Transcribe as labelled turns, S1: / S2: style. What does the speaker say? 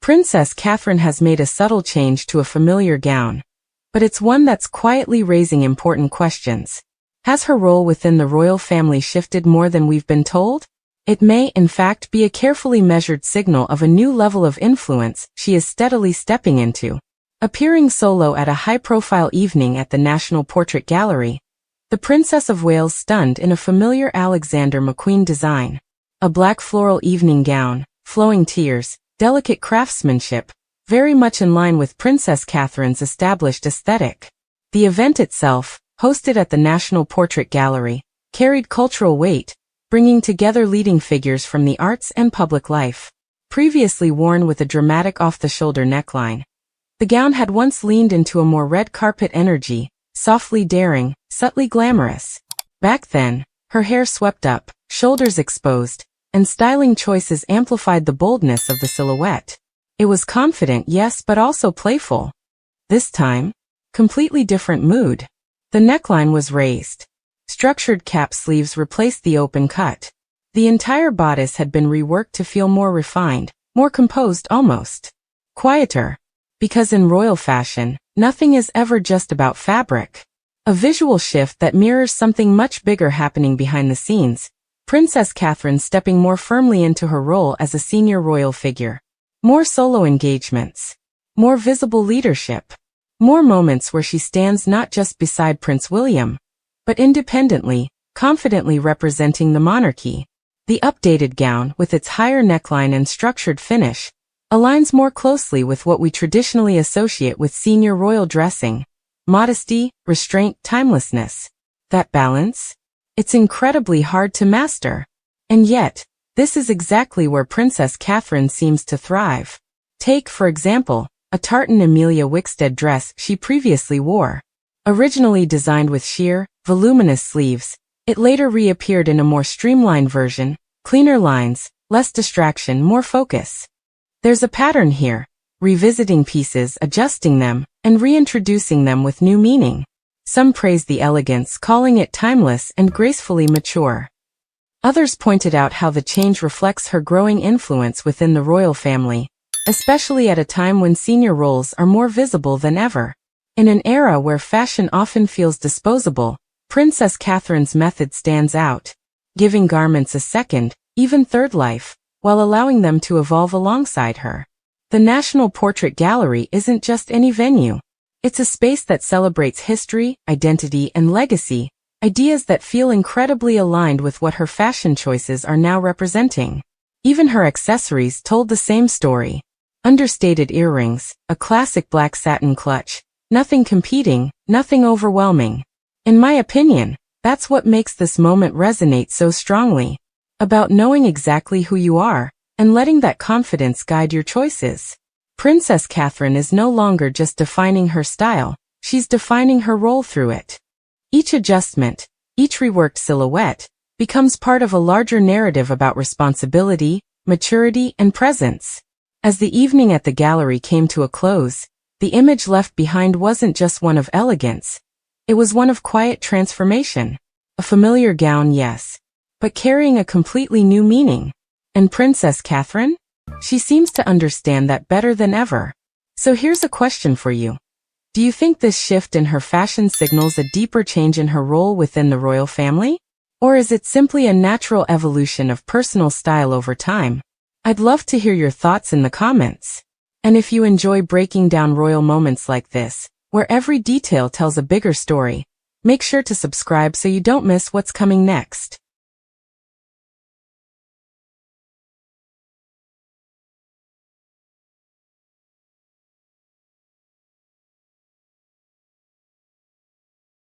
S1: Princess Catherine has made a subtle change to a familiar gown, but it's one that's quietly raising important questions. Has her role within the royal family shifted more than we've been told? It may, in fact, be a carefully measured signal of a new level of influence she is steadily stepping into. Appearing solo at a high-profile evening at the National Portrait Gallery, the Princess of Wales stunned in a familiar Alexander McQueen design. A black floral evening gown, flowing tears, delicate craftsmanship, very much in line with Princess Catherine's established aesthetic. The event itself, hosted at the National Portrait Gallery, carried cultural weight, bringing together leading figures from the arts and public life. Previously worn with a dramatic off-the-shoulder neckline, the gown had once leaned into a more red carpet energy, softly daring, subtly glamorous. Back then, her hair swept up, shoulders exposed, and styling choices amplified the boldness of the silhouette. It was confident, yes, but also playful. This time, completely different mood. The neckline was raised. Structured cap sleeves replaced the open cut. The entire bodice had been reworked to feel more refined, more composed almost. Quieter. Because in royal fashion, nothing is ever just about fabric. A visual shift that mirrors something much bigger happening behind the scenes. Princess Catherine stepping more firmly into her role as a senior royal figure. More solo engagements. More visible leadership. More moments where she stands not just beside Prince William, but independently, confidently representing the monarchy. The updated gown, with its higher neckline and structured finish, aligns more closely with what we traditionally associate with senior royal dressing. Modesty, restraint, timelessness. That balance? It's incredibly hard to master. And yet, this is exactly where Princess Catherine seems to thrive. Take, for example, a tartan Emilia Wickstead dress she previously wore. Originally designed with sheer, voluminous sleeves, it later reappeared in a more streamlined version, cleaner lines, less distraction, more focus. There's a pattern here, revisiting pieces, adjusting them, and reintroducing them with new meaning. Some praise the elegance, calling it timeless and gracefully mature. Others pointed out how the change reflects her growing influence within the royal family, especially at a time when senior roles are more visible than ever. In an era where fashion often feels disposable, Princess Catherine's method stands out, giving garments a second, even third life, while allowing them to evolve alongside her. The National Portrait Gallery isn't just any venue. It's a space that celebrates history, identity, and legacy, ideas that feel incredibly aligned with what her fashion choices are now representing. Even her accessories told the same story. Understated earrings, a classic black satin clutch, nothing competing, nothing overwhelming. In my opinion, that's what makes this moment resonate so strongly. About knowing exactly who you are, and letting that confidence guide your choices. Princess Catherine is no longer just defining her style, she's defining her role through it. Each adjustment, each reworked silhouette, becomes part of a larger narrative about responsibility, maturity, and presence. As the evening at the gallery came to a close, the image left behind wasn't just one of elegance. It was one of quiet transformation. A familiar gown, yes, but carrying a completely new meaning. And Princess Catherine? She seems to understand that better than ever. So here's a question for you. Do you think this shift in her fashion signals a deeper change in her role within the royal family? Or is it simply a natural evolution of personal style over time? I'd love to hear your thoughts in the comments. And if you enjoy breaking down royal moments like this, where every detail tells a bigger story, make sure to subscribe so you don't miss what's coming next.